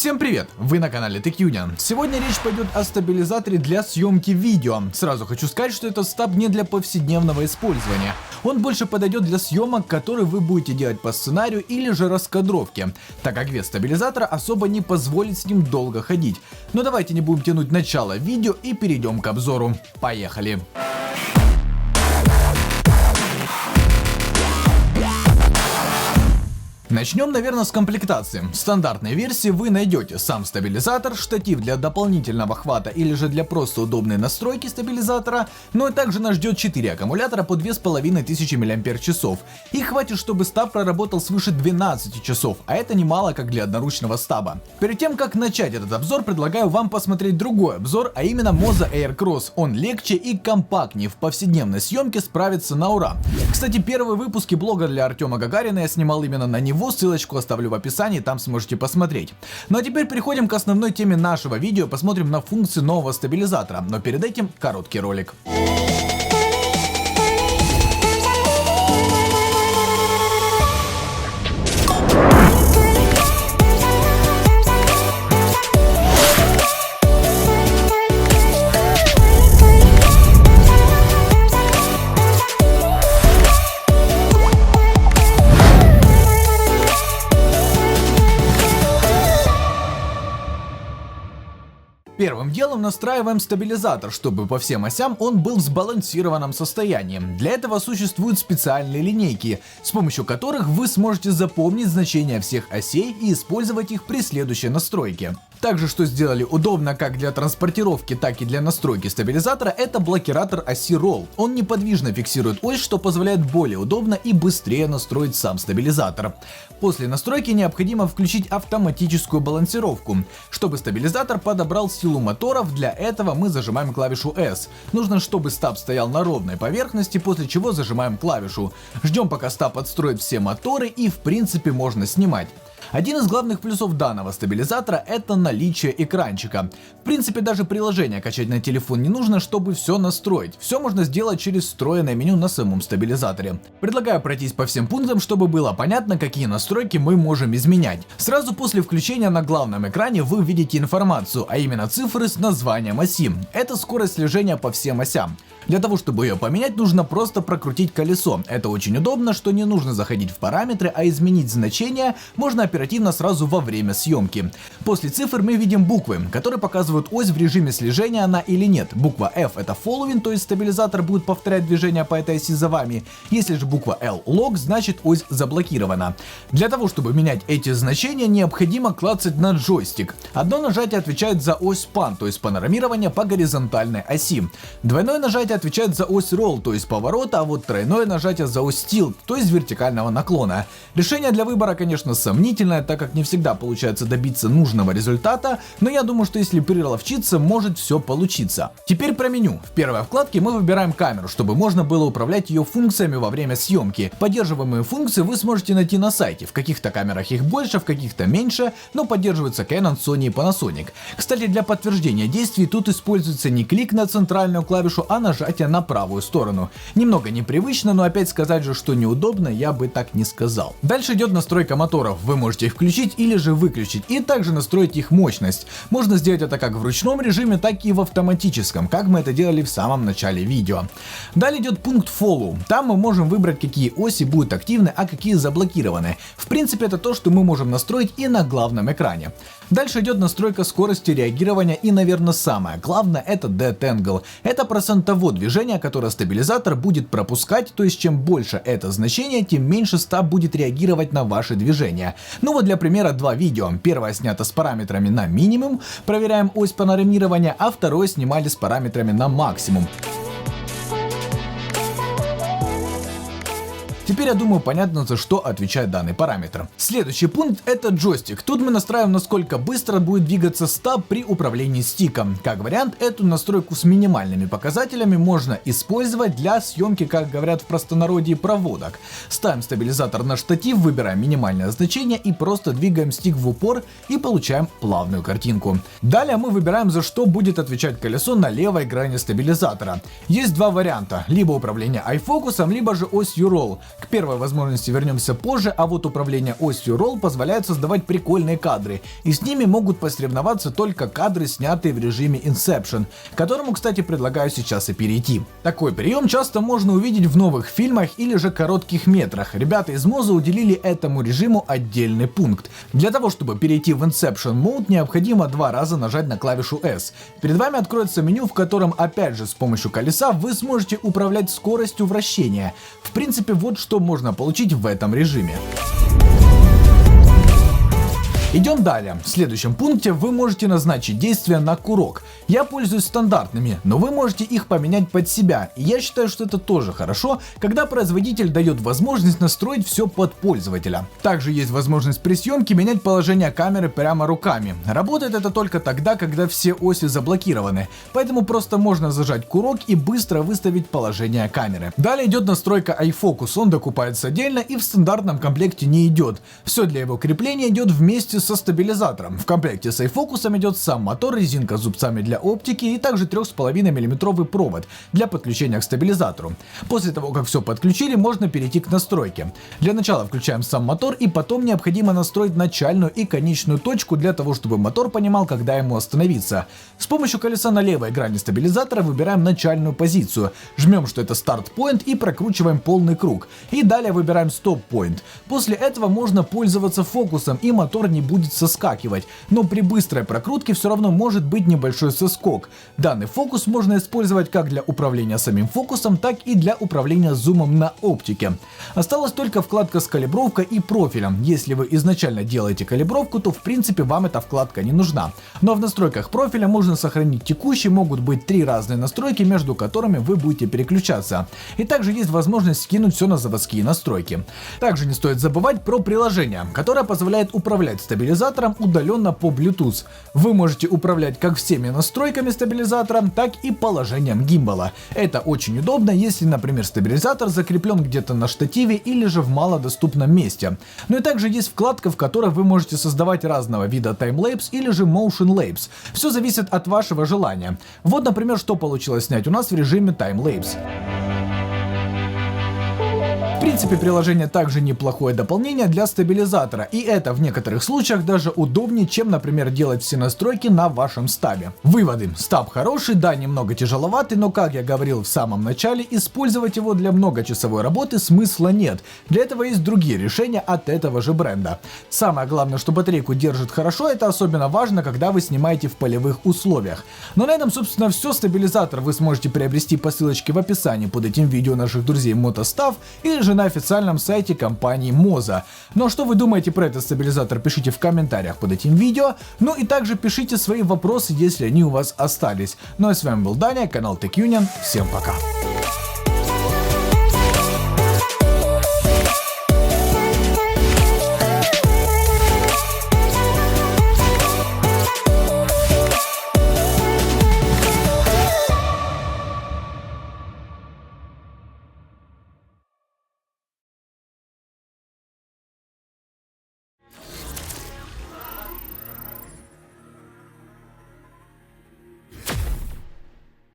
Всем привет! Вы на канале TechUnion. Сегодня речь пойдет о стабилизаторе для съемки видео. Сразу хочу сказать, что этот стаб не для повседневного использования. Он больше подойдет для съемок, которые вы будете делать по сценарию или же раскадровке, так как вес стабилизатора особо не позволит с ним долго ходить. Но давайте не будем тянуть начало видео и перейдем к обзору. Поехали! Начнем, наверное, с комплектации. В стандартной версии вы найдете сам стабилизатор, штатив для дополнительного хвата или же для просто удобной настройки стабилизатора, но и также нас ждет 4 аккумулятора по 2500 мАч. Их хватит, чтобы стаб проработал свыше 12 часов, а это немало как для одноручного стаба. Перед тем, как начать этот обзор, предлагаю вам посмотреть другой обзор, а именно Moza Aircross. Он легче и компактнее, в повседневной съемке справится на ура. Кстати, первые выпуски блога для Артема Гагарина я снимал именно на него. Ссылочку оставлю в описании, там сможете посмотреть. Ну а теперь переходим к основной теме нашего видео, посмотрим на функции нового стабилизатора, но перед этим короткий ролик. Первым делом настраиваем стабилизатор, чтобы по всем осям он был в сбалансированном состоянии. Для этого существуют специальные линейки, с помощью которых вы сможете запомнить значения всех осей и использовать их при следующей настройке. Также, что сделали удобно как для транспортировки, так и для настройки стабилизатора, это блокиратор оси Roll. Он неподвижно фиксирует ось, что позволяет более удобно и быстрее настроить сам стабилизатор. После настройки необходимо включить автоматическую балансировку. Чтобы стабилизатор подобрал силу моторов, для этого мы зажимаем клавишу S. Нужно, чтобы стаб стоял на ровной поверхности, после чего зажимаем клавишу. Ждем, пока стаб отстроит все моторы, и в принципе можно снимать. Один из главных плюсов данного стабилизатора — это наличие экранчика. В принципе, даже приложение качать на телефон не нужно, чтобы все настроить. Все можно сделать через встроенное меню на самом стабилизаторе. Предлагаю пройтись по всем пунктам, чтобы было понятно, какие настройки мы можем изменять. Сразу после включения на главном экране вы увидите информацию, а именно цифры с названием оси. Это скорость слежения по всем осям. Для того, чтобы ее поменять, нужно просто прокрутить колесо. Это очень удобно, что не нужно заходить в параметры, а изменить значение можно оперативно сразу во время съемки. После цифр мы видим буквы, которые показывают ось, в режиме слежения она или нет. Буква F — это following, то есть стабилизатор будет повторять движение по этой оси за вами. Если же буква L — lock, значит ось заблокирована. Для того, чтобы менять эти значения, необходимо клацать на джойстик. Одно нажатие отвечает за ось pan, то есть панорамирование по горизонтальной оси. Двойное нажатие отвечает за ось roll, то есть поворота, а вот тройное нажатие за ось tilt, то есть вертикального наклона. Решение для выбора, конечно, сомнительное, так как не всегда получается добиться нужного результата, но я думаю, что если приловчиться, может все получиться. Теперь про меню. В первой вкладке мы выбираем камеру, чтобы можно было управлять ее функциями во время съемки. Поддерживаемые функции вы сможете найти на сайте. В каких-то камерах их больше, в каких-то меньше, но поддерживаются Canon, Sony и Panasonic. Кстати, для подтверждения действий тут используется не клик на центральную клавишу, а нажатие на правую сторону. Немного непривычно, но опять сказать же, что неудобно, я бы так не сказал. Дальше идет настройка моторов. Вы можете их включить или же выключить, и также настроить их мощность. Можно сделать это как в ручном режиме, так и в автоматическом, как мы это делали в самом начале видео. Далее идет пункт Follow. Там мы можем выбрать, какие оси будут активны, а какие заблокированы. В принципе, это то, что мы можем настроить и на главном экране. Дальше идет настройка скорости реагирования, и, наверное, самое главное — это Dead Angle. Это процент того движения, которое стабилизатор будет пропускать, то есть чем больше это значение, тем меньше стаб будет реагировать на ваши движения. Ну вот для примера два видео. Первое снято с параметрами на минимум, проверяем ось панорамирования, а второе снимали с параметрами на максимум. Теперь, я думаю, понятно, за что отвечает данный параметр. Следующий пункт — это джойстик. Тут мы настраиваем, насколько быстро будет двигаться стаб при управлении стиком. Как вариант, эту настройку с минимальными показателями можно использовать для съемки, как говорят в простонародье, проводок. Ставим стабилизатор на штатив, выбираем минимальное значение и просто двигаем стик в упор и получаем плавную картинку. Далее мы выбираем, за что будет отвечать колесо на левой грани стабилизатора. Есть два варианта: либо управление iFocus, либо же осью Roll. К первой возможности вернемся позже, а вот управление осью Roll позволяет создавать прикольные кадры, и с ними могут посоревноваться только кадры, снятые в режиме Inception, к которому, кстати, предлагаю сейчас и перейти. Такой прием часто можно увидеть в новых фильмах или же коротких метрах. Ребята из Moza уделили этому режиму отдельный пункт. Для того, чтобы перейти в Inception Mode, необходимо 2 раза нажать на клавишу S. Перед вами откроется меню, в котором, опять же, с помощью колеса вы сможете управлять скоростью вращения. В принципе, вот что можно получить в этом режиме. Идем далее. В следующем пункте вы можете назначить действия на курок. Я пользуюсь стандартными, но вы можете их поменять под себя. И я считаю, что это тоже хорошо, когда производитель дает возможность настроить все под пользователя. Также есть возможность при съемке менять положение камеры прямо руками. Работает это только тогда, когда все оси заблокированы. Поэтому просто можно зажать курок и быстро выставить положение камеры. Далее идет настройка iFocus. Он докупается отдельно и в стандартном комплекте не идет. Все для его крепления идет вместе со стабилизатором. В комплекте с iFocus идет сам мотор, резинка с зубцами для оптики и также 3,5 мм провод для подключения к стабилизатору. После того, как все подключили, можно перейти к настройке. Для начала включаем сам мотор, и потом необходимо настроить начальную и конечную точку для того, чтобы мотор понимал, когда ему остановиться. С помощью колеса на левой грани стабилизатора выбираем начальную позицию, жмем, что это Start Point, и прокручиваем полный круг. И далее выбираем Stop Point. После этого можно пользоваться фокусом, и мотор не будет соскакивать, но при быстрой прокрутке все равно может быть небольшой соскок. Данный фокус можно использовать как для управления самим фокусом, так и для управления зумом на оптике. Осталась только вкладка с калибровкой и профилем. Если вы изначально делаете калибровку, то в принципе вам эта вкладка не нужна. Но в настройках профиля можно сохранить текущий, могут быть 3 разные настройки, между которыми вы будете переключаться. И также есть возможность скинуть все на заводские настройки. Также не стоит забывать про приложение, которое позволяет управлять стабилизатором удаленно по Bluetooth. Вы можете управлять как всеми настройками стабилизатора, так и положением гимбала. Это очень удобно, если, например, стабилизатор закреплен где-то на штативе или же в малодоступном месте. Ну и также есть вкладка, в которой вы можете создавать разного вида таймлейпс или же motion lapse. Все зависит от вашего желания. Вот, например, что получилось снять у нас в режиме таймлейпс. В принципе, приложение также неплохое дополнение для стабилизатора, и это в некоторых случаях даже удобнее, чем, например, делать все настройки на вашем стабе. Выводы. Стаб хороший, да, немного тяжеловатый, но, как я говорил в самом начале, использовать его для многочасовой работы смысла нет. Для этого есть другие решения от этого же бренда. Самое главное, что батарейку держит хорошо, это особенно важно, когда вы снимаете в полевых условиях. Но на этом, собственно, все. Стабилизатор вы сможете приобрести по ссылочке в описании под этим видео наших друзей MotoStav или же на официальном сайте компании Moza. Ну а что вы думаете про этот стабилизатор, пишите в комментариях под этим видео. Ну и также пишите свои вопросы, если они у вас остались. Ну а с вами был Даня, канал TechUnion. Всем пока.